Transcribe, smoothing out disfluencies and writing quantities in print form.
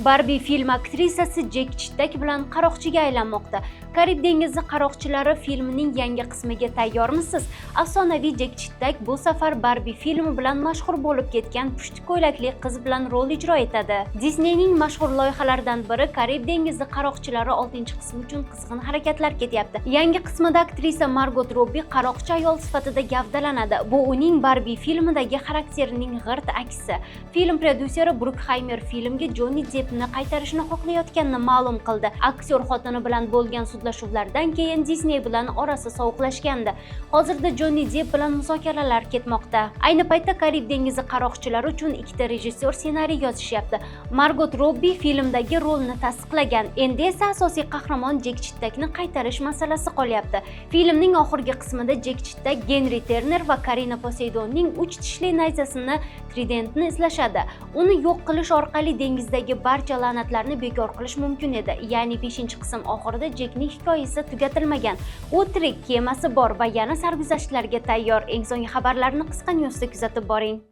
Barbie film aktrisasi Jek Chittak bilan qaroqchiga aylanmoqda. Karib dengizi qaroqchilari filmining yangi qismiga tayyormisiz? Afsonaviy Jek Chittak bu safar Barbie filmi bilan mashhur bo'lib ketgan pushti ko'ylakli qiz bilan rol ijro etadi. Disneyning mashhur loyihalaridan biri Karib dengizi qaroqchilari 6-qismi uchun qizg'in harakatlar ketyapti. Yangi qismida aktrisa Margot Robbie qaroqchi ayol sifatida gavdalanadi. Bu uning Barbie filmidagi xarakterining g'irt aksi. Film prodyuseri Bruckheimer filmga Johnny Deppni qaytarishni xohlayotganini ma'lum qildi. Aktyor xotini bilan bo'lgan sudlashuvlardan keyin Disney bilan orasi sovuqlashgandi. Hozirda Johnny Depp bilan muzokaralar ketmoqda. Ayni paytda Karib dengizi qaroqchilari uchun ikkita rejissyor ssenariy yozishyapti. Margot Robbie filmdagi rolni tasdiqlagan. Endi esa asosiy qahramon Jek Chittakni qaytarish masalasi qolyapti. Filmning oxirgi qismida Jek Chittak, Henry Turner va Karina Poseidonning 3 tishli nayzasini tridentni izlashadi. Uni yo'q qilish orqali dengizdagi barcha la'natlarni bekor qilish mumkin edi. Ya'ni 5-qism oxirida Jekning hikoyasi tugatilmagan. U tirik, kemasi bor va yana sarguzashtlarga tayyor. Eng so'nggi xabarlarni Qisqa News'da kuzatib boring.